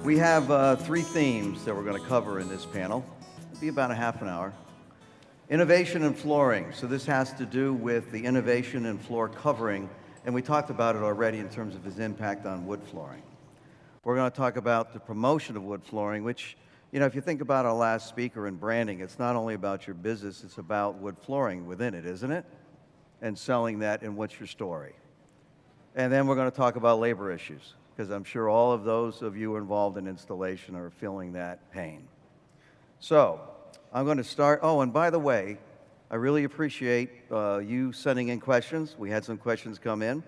We have three themes that we're going to cover in this panel. It'll be about a half an hour. Innovation in flooring. So this has to do with the innovation in floor covering, and we talked about it already in terms of its impact on wood flooring. We're going to talk about the promotion of wood flooring, which, you know, if you think about our last speaker in branding, it's not only about your business, it's about wood flooring within it, isn't it? And selling that, and what's your story? And then we're going to talk about labor issues, because I'm sure all of those of you involved in installation are feeling that pain. So I'm going to start. Oh, and by the way, I really appreciate you sending in questions. We had some questions come in,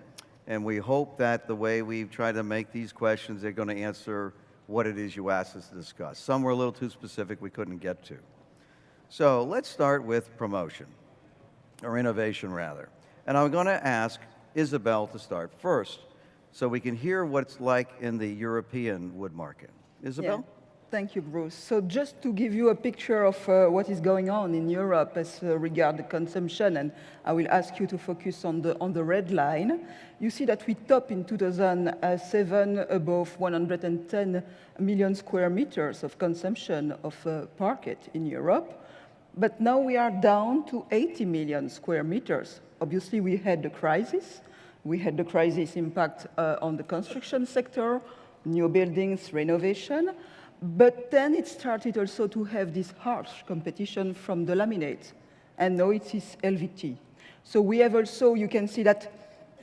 and we hope that the way we've tried to make these questions, they're going to answer what it is you asked us to discuss. Some were a little too specific we couldn't get to. So let's start with promotion, or innovation rather. And I'm going to ask Isabelle to start first, so we can hear what it's like in the European wood market. Isabelle? Yeah. Thank you, Bruce. So just to give you a picture of what is going on in Europe as regard the consumption, and I will ask you to focus on the red line. You see that we top in 2007 above 110 million square meters of consumption of parquet in Europe, but now we are down to 80 million square meters. Obviously, we had the crisis. We had the crisis impact on the construction sector, new buildings, renovation. But then it started also to have this harsh competition from the laminates, and now it is LVT. So we have also, you can see that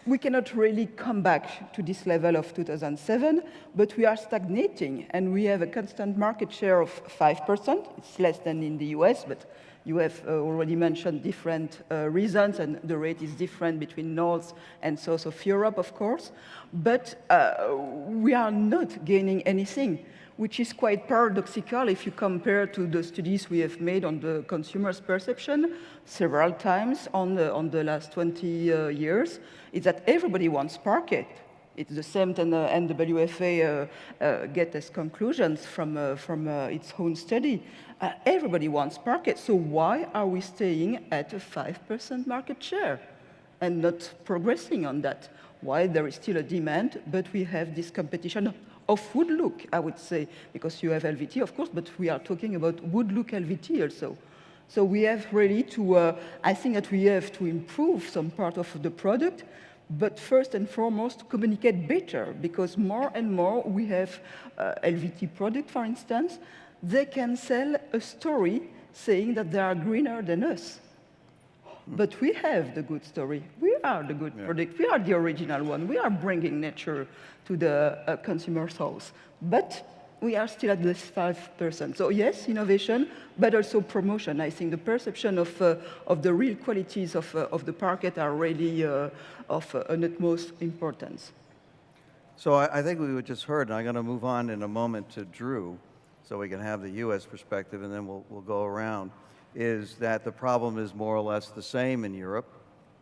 we cannot really come back to this level of 2007, but we are stagnating, and we have a constant market share of 5%. It's less than in the US, but you have already mentioned different reasons, and the rate is different between North and South of Europe, of course. But we are not gaining anything, which is quite paradoxical if you compare to the studies we have made on the consumer's perception several times on the last 20 years, is that everybody wants parquet. It's the same that NWFA get as conclusions from its own study. Everybody wants parquet, so why are we staying at a 5% market share and not progressing on that? Why there is still a demand, but we have this competition of wood look, I would say, because you have LVT, of course, but we are talking about wood look LVT also. So we have really to, I think that we have to improve some part of the product, but first and foremost, communicate better, because more and more we have LVT product, for instance, they can sell a story saying that they are greener than us. But we have the good story. We are the good product. We are the original one. We are bringing nature to the consumer's house. But we are still at this 5%. So yes, innovation, but also promotion. I think the perception of the real qualities of the parquet are really of an utmost importance. So I think we just heard, and I'm going to move on in a moment to Drew, so we can have the U.S. perspective, and then we'll go around, is that the problem is more or less the same in Europe.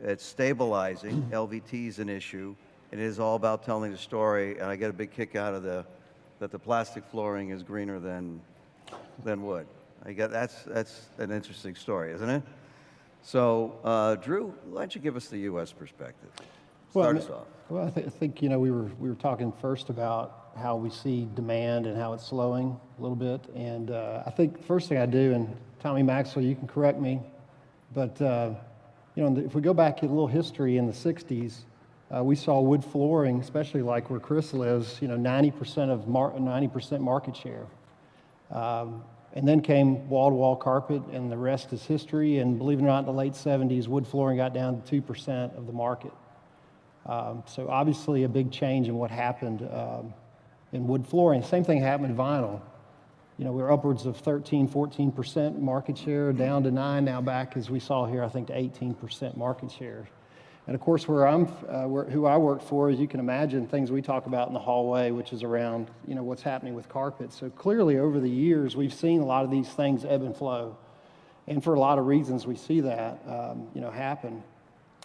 It's stabilizing. LVT is an issue. It is all about telling the story, and I get a big kick out of that the plastic flooring is greener than wood. That's an interesting story, isn't it? So, Drew, why don't you give us the U.S. perspective? Start us off. Well, I think you know we were talking first about how we see demand and how it's slowing a little bit, and I think the first thing I do, and Tommy Maxwell, you can correct me, but you know, if we go back a little history in the 60s, we saw wood flooring, especially like where Chris lives, you know, 90% market share. And then came wall-to-wall carpet, and the rest is history. And believe it or not, in the late 70s, wood flooring got down to 2% of the market. So obviously a big change in what happened in wood flooring. Same thing happened in vinyl. You know, we were upwards of 13, 14% market share, down to 9, now back, as we saw here, I think to 18% market share. And of course, who I work for, as you can imagine, things we talk about in the hallway, which is around, you know, what's happening with carpet. So clearly, over the years, we've seen a lot of these things ebb and flow, and for a lot of reasons, we see that, you know, happen.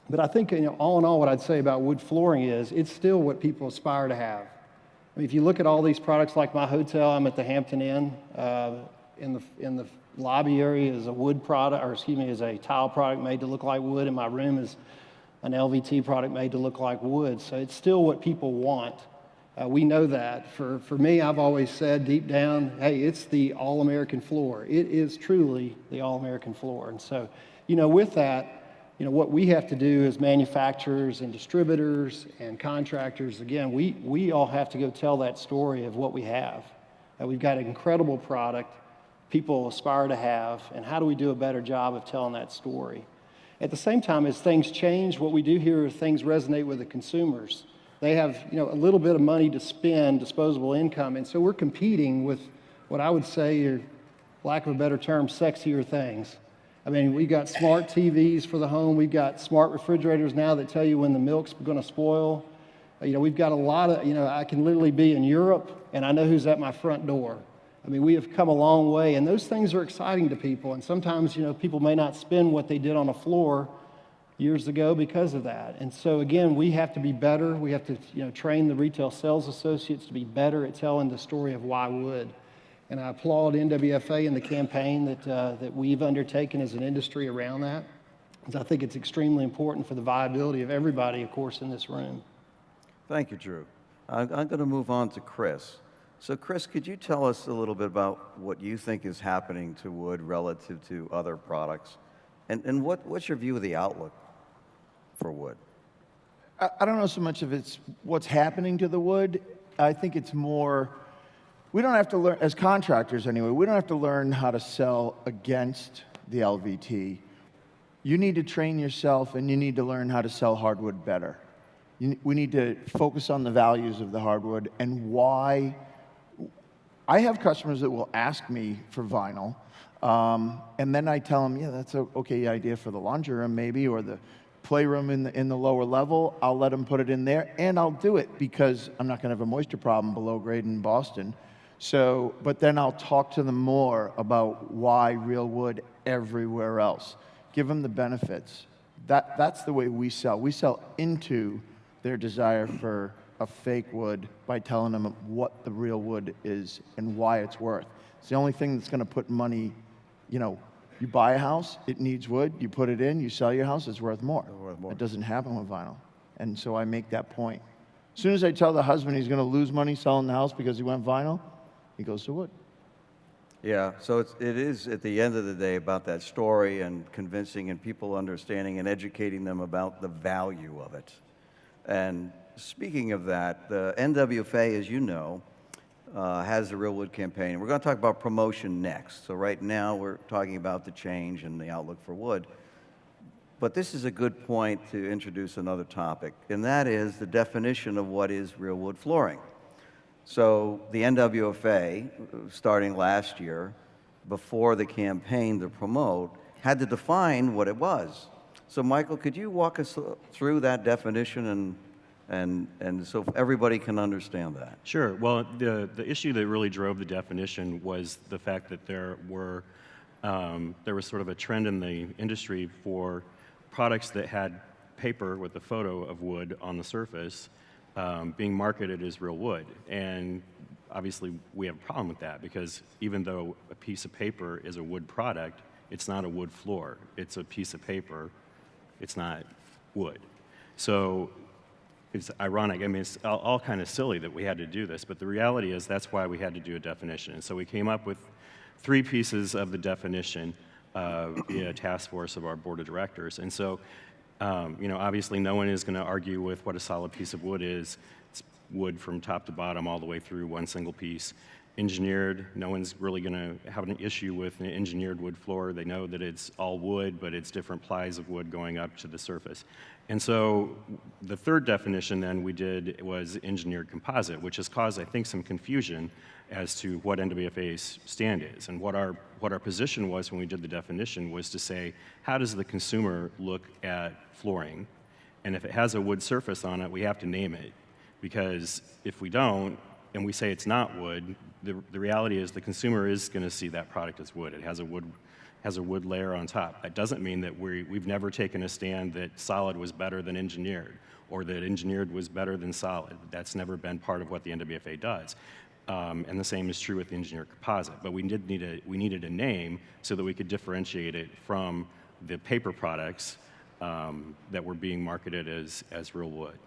But I think, you know, all in all, what I'd say about wood flooring is it's still what people aspire to have. I mean, if you look at all these products, like my hotel, I'm at the Hampton Inn. In the lobby area is a wood product, or excuse me, is a tile product made to look like wood, and my room is an LVT product made to look like wood. So it's still what people want. We know that. For me, I've always said deep down, hey, it's the all-American floor. It is truly the all-American floor. And so, with that, what we have to do as manufacturers and distributors and contractors, again, we all have to go tell that story of what we have. We've got an incredible product people aspire to have, and how do we do a better job of telling that story? At the same time, as things change, what we do here is things resonate with the consumers. They have, a little bit of money to spend, disposable income, and so we're competing with what I would say are, lack of a better term, sexier things. I mean, we got smart TVs for the home. We've got smart refrigerators now that tell you when the milk's going to spoil. We've got a lot of, I can literally be in Europe and I know who's at my front door. I mean, we have come a long way, and those things are exciting to people. And sometimes, people may not spend what they did on a floor years ago because of that. And so, again, we have to be better. We have to, train the retail sales associates to be better at telling the story of why wood. And I applaud NWFA and the campaign that we've undertaken as an industry around that, because I think it's extremely important for the viability of everybody, of course, in this room. Thank you, Drew. I'm going to move on to Chris. So, Chris, could you tell us a little bit about what you think is happening to wood relative to other products? And what's your view of the outlook for wood? I don't know so much if it's what's happening to the wood. I think it's more, we don't have to learn, as contractors anyway, we don't have to learn how to sell against the LVT. You need to train yourself, and you need to learn how to sell hardwood better. We need to focus on the values of the hardwood and why. I have customers that will ask me for vinyl, and then I tell them, yeah, that's an okay idea for the laundry room maybe, or the playroom in the lower level. I'll let them put it in there, and I'll do it because I'm not going to have a moisture problem below grade in Boston. So, but then I'll talk to them more about why real wood everywhere else. Give them the benefits. That's the way we sell. We sell into their desire for a fake wood by telling them what the real wood is and why it's worth. It's the only thing that's going to put money, you buy a house, it needs wood, you put it in, you sell your house, it's worth more. It doesn't happen with vinyl. And so I make that point. As soon as I tell the husband he's going to lose money selling the house because he went vinyl, he goes to wood. Yeah, so it is at the end of the day about that story and convincing and people understanding and educating them about the value of it. And speaking of that, the NWFA, as you know, has the Real Wood campaign. We're going to talk about promotion next. So right now we're talking about the change and the outlook for wood. But this is a good point to introduce another topic, and that is the definition of what is real wood flooring. So the NWFA, starting last year, before the campaign to promote, had to define what it was. So Michael, could you walk us through that definition and so everybody can understand that? Sure. Well, the issue that really drove the definition was the fact that there was sort of a trend in the industry for products that had paper with a photo of wood on the surface being marketed as real wood. And obviously we have a problem with that, because even though a piece of paper is a wood product, it's not a wood floor. It's a piece of paper. It's not wood. So it's ironic. I mean, it's all kind of silly that we had to do this, but the reality is that's why we had to do a definition. And so we came up with 3 pieces of the definition via a task force of our board of directors. And so, obviously no one is going to argue with what a solid piece of wood is. It's wood from top to bottom all the way through one single piece. Engineered, no one's really going to have an issue with an engineered wood floor. They know that it's all wood, but it's different plies of wood going up to the surface. And so the third definition then we did was engineered composite, which has caused, I think, some confusion as to what NWFA's stand is. And what our position was when we did the definition was to say, how does the consumer look at flooring? And if it has a wood surface on it, we have to name it. Because if we don't, and we say it's not wood, the reality is the consumer is going to see that product as wood. It has a wood layer on top. That doesn't mean that we've never taken a stand that solid was better than engineered, or that engineered was better than solid. That's never been part of what the NWFA does. And the same is true with engineered composite. But we needed a name so that we could differentiate it from the paper products that were being marketed as real wood.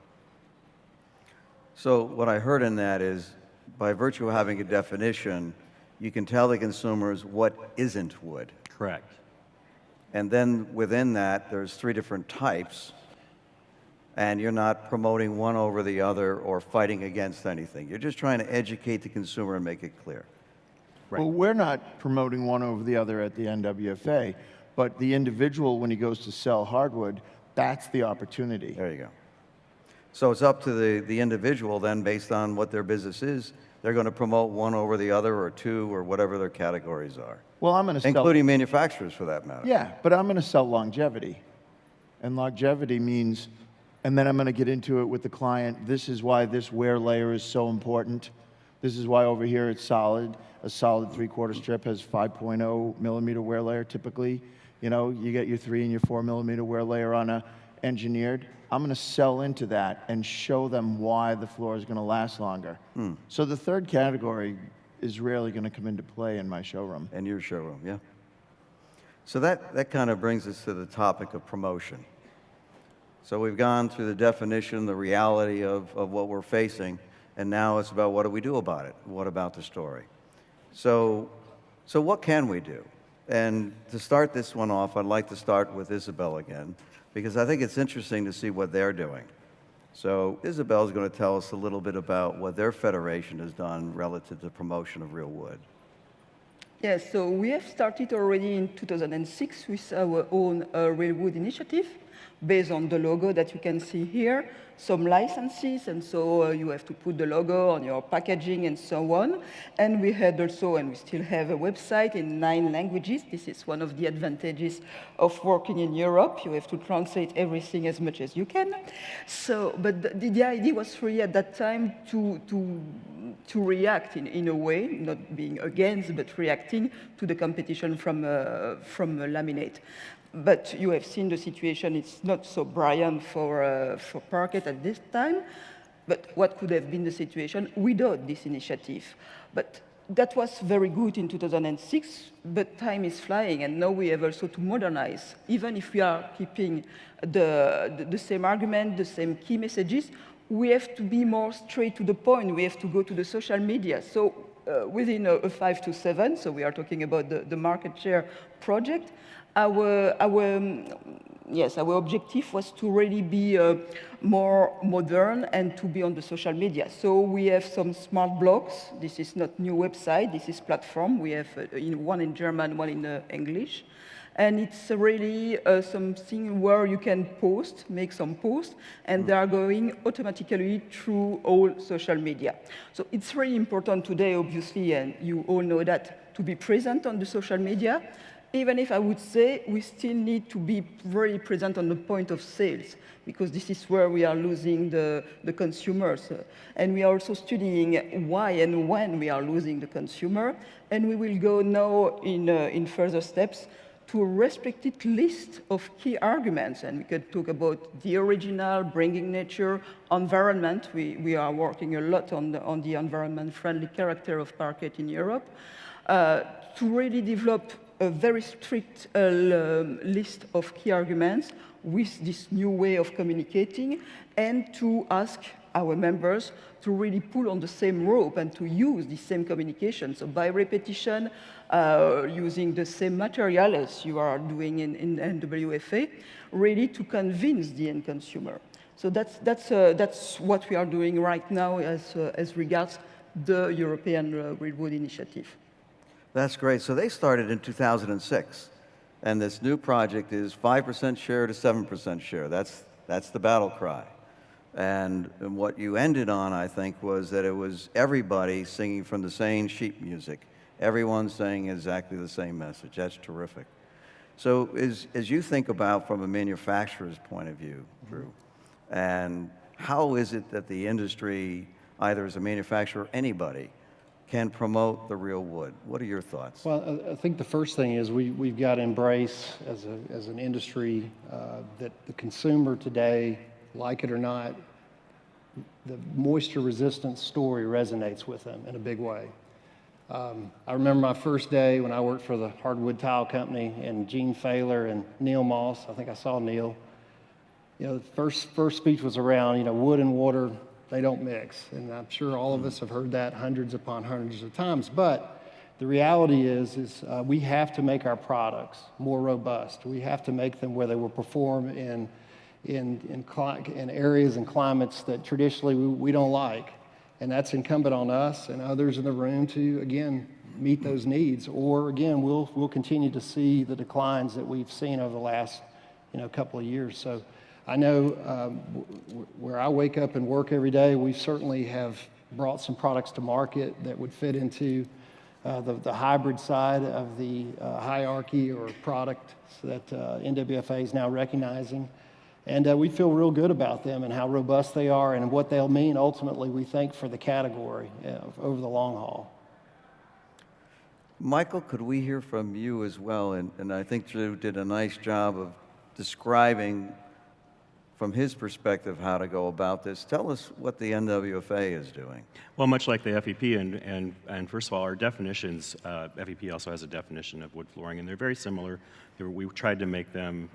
So what I heard in that is, by virtue of having a definition, you can tell the consumers what isn't wood. Correct. And then within that, there's 3 different types, and you're not promoting one over the other or fighting against anything. You're just trying to educate the consumer and make it clear. Right. Well, we're not promoting one over the other at the NWFA, but the individual, when he goes to sell hardwood, that's the opportunity. There you go. So it's up to the individual then, based on what their business is, they're going to promote one over the other or 2 or whatever their categories are, Well, I'm going to sell... including manufacturers for that matter. Yeah, but I'm going to sell longevity. And longevity means, and then I'm going to get into it with the client, this is why this wear layer is so important. This is why over here it's solid. A solid 3/4 strip has 5.0 millimeter wear layer typically. You know, you get your 3 and your 4 millimeter wear layer on a engineered. I'm going to sell into that and show them why the floor is going to last longer. So the third category is rarely going to come into play in my showroom. In your showroom, yeah. So that kind of brings us to the topic of promotion. So we've gone through the definition, the reality of what we're facing, and now it's about what do we do about it? What about the story? So what can we do? And to start this one off, I'd like to start with Isabelle again, because I think it's interesting to see what they're doing. So Isabelle is going to tell us a little bit about what their federation has done relative to promotion of real wood. Yes, so we have started already in 2006 with our own Real Wood initiative, based on the logo that you can see here, some licenses, and so you have to put the logo on your packaging and so on. And we had also, and we still have, a website in 9 languages. This is one of the advantages of working in Europe. You have to translate everything as much as you can. So, but the idea was really at that time to react in a way, not being against, but reacting to the competition from laminate. But you have seen the situation, it's not so brilliant for Parquet at this time. But what could have been the situation without this initiative? But that was very good in 2006, but time is flying, and now we have also to modernize. Even if we are keeping the same argument, the same key messages, we have to be more straight to the point. We have to go to the social media. So within a 5 to 7, so we are talking about the market share project, our objective was to really be more modern and to be on the social media. So we have some smart blogs. This is not new website. This is platform. We have one in German, one in English. And it's really something where you can post, make some posts, and they are going automatically through all social media. So it's really important today, obviously, and you all know that, to be present on the social media, even if I would say we still need to be very present on the point of sales, because this is where we are losing the consumers. And we are also studying why and when we are losing the consumer. And we will go now in further steps to a restricted list of key arguments. And we could talk about the original, bringing nature, environment. We are working a lot on the environment-friendly character of Parquet in Europe, to really develop a very strict list of key arguments with this new way of communicating, and to ask our members to really pull on the same rope and to use the same communication. So by repetition, using the same material as you are doing in NWFA, really to convince the end consumer. So that's what we are doing right now as regards the European Real Wood Initiative. That's great. So they started in 2006, and this new project is 5% share to 7% share. That's the battle cry. And what you ended on, I think, was that it was everybody singing from the same sheet music. Everyone saying exactly the same message. That's terrific. So as you think about from a manufacturer's point of view, Drew, and how is it that the industry, either as a manufacturer or anybody, can promote the real wood? What are your thoughts? Well, I think the first thing is we've got to embrace as an industry that the consumer today, like it or not, the moisture-resistant story resonates with them in a big way. I remember my first day when I worked for the hardwood tile company, and Gene Failer and Neil Moss, I think I saw Neil. You know, the first speech was around, wood and water They don't mix. And I'm sure all of us have heard that hundreds upon hundreds of times. But the reality is we have to make our products more robust. We have to make them where they will perform in areas and climates that traditionally we don't like. And that's incumbent on us and others in the room to, again, meet those needs. Or, again, we'll continue to see the declines that we've seen over the last couple of years. So I know where I wake up and work every day, we certainly have brought some products to market that would fit into the hybrid side of the hierarchy or product that NWFA is now recognizing. And we feel real good about them and how robust they are and what they'll mean ultimately, we think, for the category over the long haul. Michael, could we hear from you as well? And I think Drew did a nice job of describing from his perspective how to go about this. Tell us what the NWFA is doing. Well, much like the FEP, and first of all, our definitions, FEP also has a definition of wood flooring, and they're very similar. We tried to make them,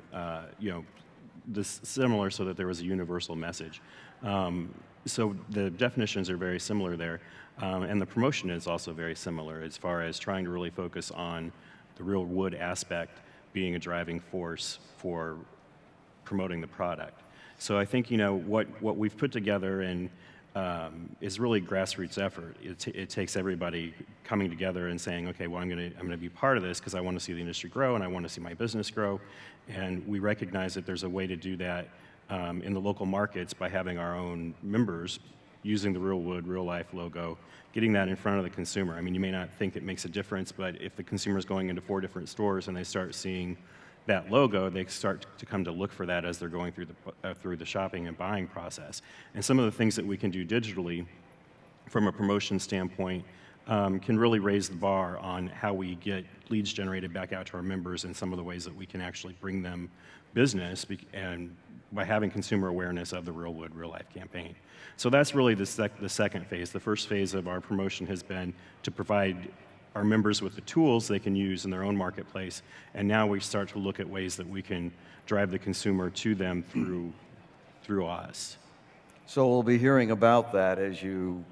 similar so that there was a universal message. So the definitions are very similar there, and the promotion is also very similar as far as trying to really focus on the real wood aspect being a driving force for promoting the product. So I think what we've put together is really grassroots effort. It takes everybody coming together and saying, okay, well, I'm going to be part of this because I want to see the industry grow and I want to see my business grow. And we recognize that there's a way to do that in the local markets by having our own members using the Real Wood, Real Life logo, getting that in front of the consumer. I mean, you may not think it makes a difference, but if the consumer's going into 4 different stores and they start seeing that logo, they start to come to look for that as they're going through the shopping and buying process. And some of the things that we can do digitally from a promotion standpoint can really raise the bar on how we get leads generated back out to our members and some of the ways that we can actually bring them business and by having consumer awareness of the Real Wood, Real Life campaign. So that's really the second phase. The first phase of our promotion has been to provide our members with the tools they can use in their own marketplace, and now we start to look at ways that we can drive the consumer to them through us. So we'll be hearing about that as you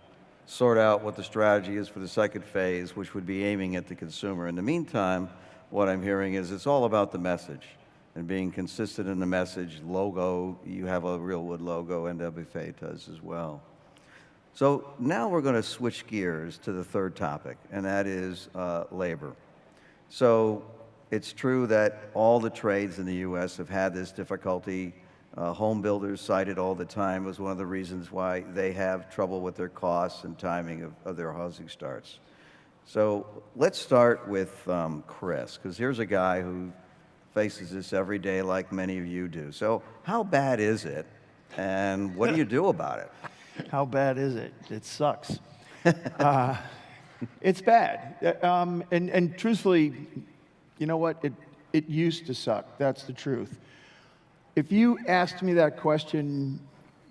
sort out what the strategy is for the second phase, which would be aiming at the consumer. In the meantime, what I'm hearing is it's all about the message and being consistent in the message. Logo, you have a Real Wood logo, NWFA does as well. So now we're going to switch gears to the third topic, and that is labor. So it's true that all the trades in the U.S. have had this difficulty. Home builders cite it all the time as one of the reasons why they have trouble with their costs and timing of their housing starts. So let's start with Chris, because here's a guy who faces this every day like many of you do. So how bad is it, and what do you do about it? How bad is it? It sucks. It's bad. And truthfully, you know what? It used to suck. That's the truth. If you asked me that question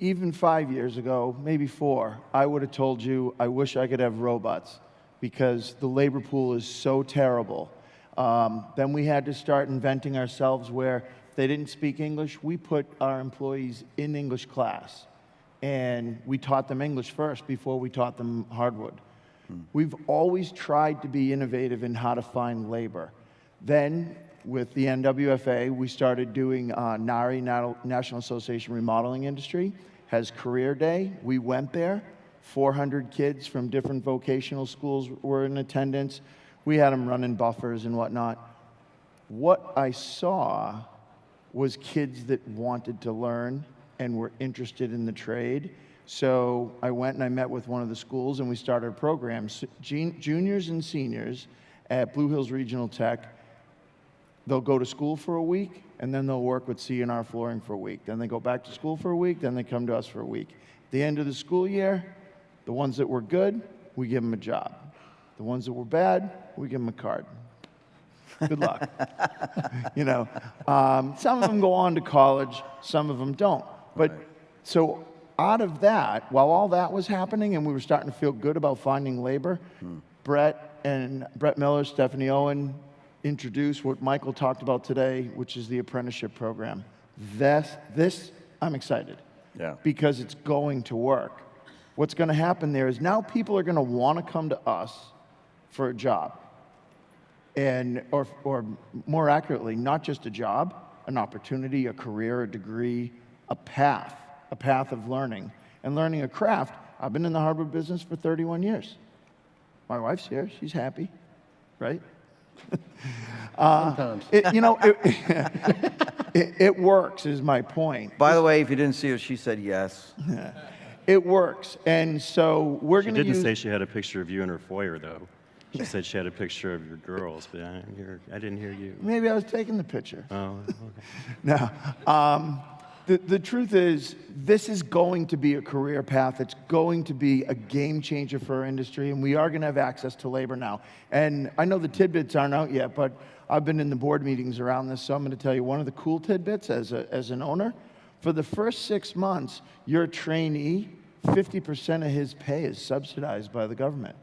even 5 years ago, maybe 4, I would have told you I wish I could have robots because the labor pool is so terrible. Then we had to start inventing ourselves where if they didn't speak English, we put our employees in English class. And we taught them English first before we taught them hardwood. We've always tried to be innovative in how to find labor. Then, with the NWFA, we started doing NARI, National Association Remodeling Industry, has Career Day. We went there. 400 kids from different vocational schools were in attendance. We had them running buffers and whatnot. What I saw was kids that wanted to learn and were interested in the trade. So I went and I met with one of the schools and we started a program. Juniors and seniors at Blue Hills Regional Tech, they'll go to school for a week and then they'll work with C&R Flooring for a week. Then they go back to school for a week, then they come to us for a week. At the end of the school year, the ones that were good, we give them a job. The ones that were bad, we give them a card. Good luck. Some of them go on to college, some of them don't. But so out of that, while all that was happening and we were starting to feel good about finding labor, Brett Miller, Stephanie Owen introduced what Michael talked about today, which is the Apprenticeship Program. This I'm excited. Yeah. Because it's going to work. What's going to happen there is now people are going to want to come to us for a job. Or more accurately, not just a job, an opportunity, a career, a degree, a path of learning. And learning a craft. I've been in the hardwood business for 31 years. My wife's here, she's happy, right? Sometimes. It works, is my point. By the way, if you didn't see her, she said yes. It works, and so we're She going to didn't use... say she had a picture of you in her foyer, though. She said she had a picture of your girls, but I didn't hear you. Maybe I was taking the picture. Oh, okay. No. The truth is, this is going to be a career path. It's going to be a game changer for our industry, and we are going to have access to labor now. And I know the tidbits aren't out yet, but I've been in the board meetings around this, so I'm going to tell you one of the cool tidbits as an owner. For the first 6 months, your trainee, 50% of his pay is subsidized by the government.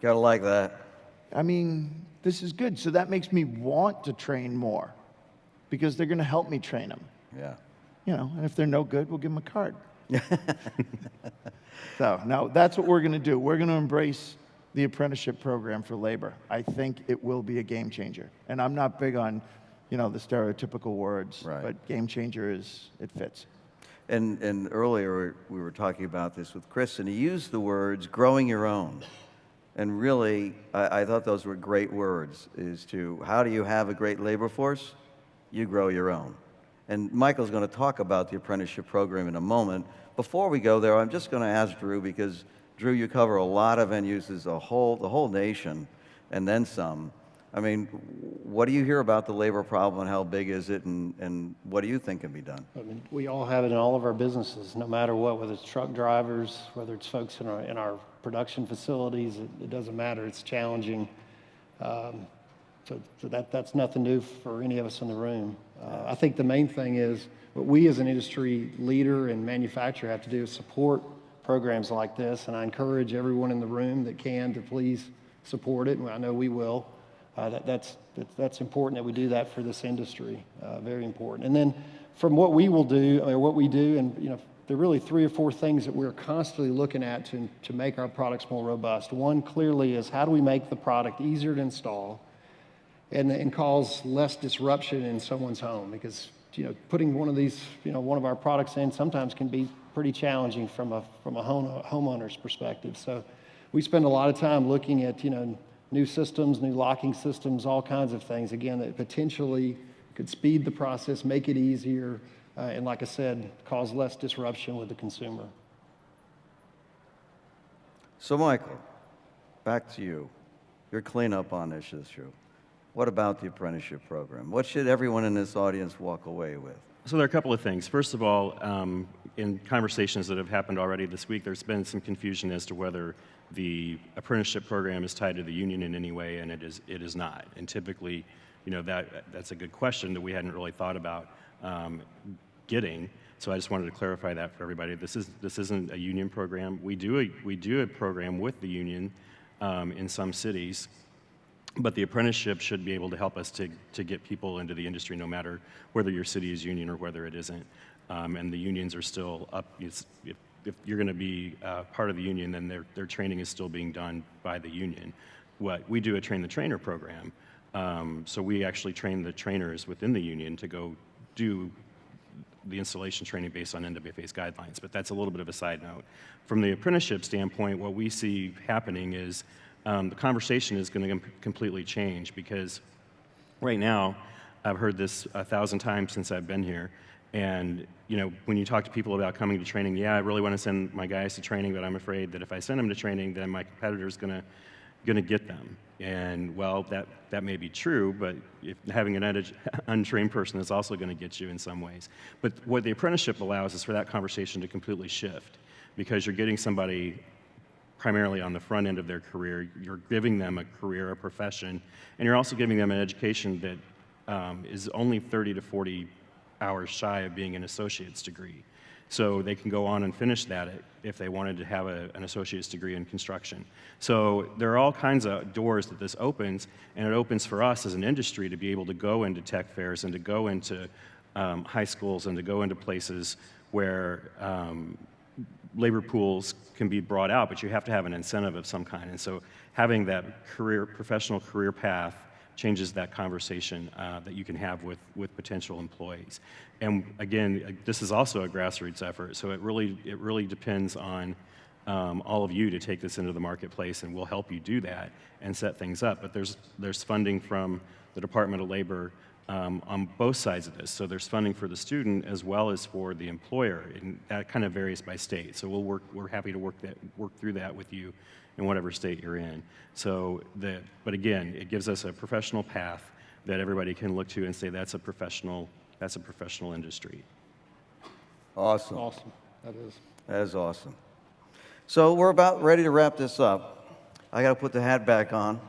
Gotta like that. I mean, this is good. So that makes me want to train more because they're going to help me train them. Yeah. And if they're no good, we'll give them a card. So, now that's what we're going to do. We're going to embrace the apprenticeship program for labor. I think it will be a game changer. And I'm not big on, the stereotypical words, Right. but game changer it fits. And earlier we were talking about this with Chris, and he used the words growing your own. And really, I thought those were great words, how do you have a great labor force? You grow your own. And Michael's going to talk about the apprenticeship program in a moment. Before we go there, I'm just going to ask Drew, because Drew, you cover a lot of end uses, the whole nation, and then some. I mean, what do you hear about the labor problem, and how big is it, and what do you think can be done? I mean, we all have it in all of our businesses, no matter what, whether it's truck drivers, whether it's folks in our production facilities, it doesn't matter, it's challenging. So that's nothing new for any of us in the room. I think the main thing is what we as an industry leader and manufacturer have to do is support programs like this, and I encourage everyone in the room that can to please support it, and I know we will. That's important that we do that for this industry, very important. And then from what we will do, what we do, and there are really 3 or 4 things that we're constantly looking at to make our products more robust. One clearly is how do we make the product easier to install and cause less disruption in someone's home, because putting one of these, one of our products in sometimes can be pretty challenging from a homeowner's perspective. So we spend a lot of time looking at new systems, new locking systems, all kinds of things, again, that potentially could speed the process, make it easier, and like I said, cause less disruption with the consumer. So Michael, back to you. Your cleanup on this issue. What about the apprenticeship program? What should everyone in this audience walk away with? So there are a couple of things. First of all, in conversations that have happened already this week, there's been some confusion as to whether the apprenticeship program is tied to the union in any way, and it is not. And typically, that's a good question that we hadn't really thought about getting. So I just wanted to clarify that for everybody. This isn't a union program. We do a program with the union in some cities. But the apprenticeship should be able to help us to get people into the industry, no matter whether your city is union or whether it isn't. And the unions are still up. If you're going to be part of the union, then their training is still being done by the union. What we do a train the trainer program. So we actually train the trainers within the union to go do the installation training based on NWFA's guidelines. But that's a little bit of a side note. From the apprenticeship standpoint, what we see happening is the conversation is going to completely change, because right now, I've heard this 1,000 times since I've been here, and when you talk to people about coming to training, yeah, I really want to send my guys to training, but I'm afraid that if I send them to training, then my competitor's going to get them. And well, that may be true, but having an untrained person is also going to get you in some ways. But what the apprenticeship allows is for that conversation to completely shift, because you're getting somebody primarily on the front end of their career. You're giving them a career, a profession, and you're also giving them an education that is only 30 to 40 hours shy of being an associate's degree. So they can go on and finish that if they wanted to have an associate's degree in construction. So there are all kinds of doors that this opens, and it opens for us as an industry to be able to go into tech fairs and to go into high schools and to go into places where labor pools can be brought out, but you have to have an incentive of some kind. And so having that professional career path changes that conversation that you can have with potential employees. And again, this is also a grassroots effort, so it really depends on all of you to take this into the marketplace, and we'll help you do that and set things up. But there's funding from the Department of Labor on both sides of this. So there's funding for the student as well as for the employer, and that kind of varies by state. So we're happy to work through that with you in whatever state you're in. So but again, it gives us a professional path that everybody can look to and say that's a professional industry. Awesome. Awesome, that is. That is awesome. So we're about ready to wrap this up. I got to put the hat back on.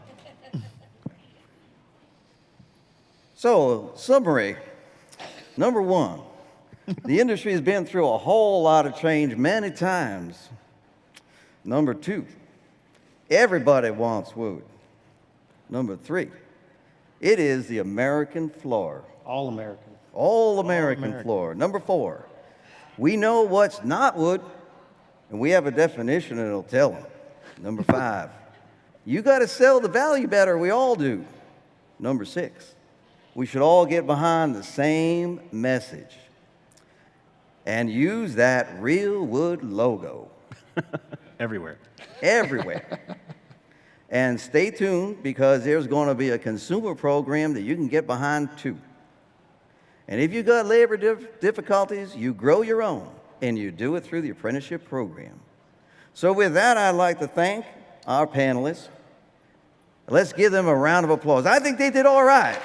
So, summary. Number one, the industry has been through a whole lot of change many times. Number two, everybody wants wood. Number three, it is the American floor. All American. All American floor. Number four, we know what's not wood, and we have a definition and it'll tell them. Number five, you got to sell the value better. We all do. Number six, we should all get behind the same message and use that real wood logo. Everywhere. Everywhere. And stay tuned, because there's going to be a consumer program that you can get behind too. And if you got labor difficulties, you grow your own, and you do it through the Apprenticeship Program. So with that, I'd like to thank our panelists. Let's give them a round of applause. I think they did all right.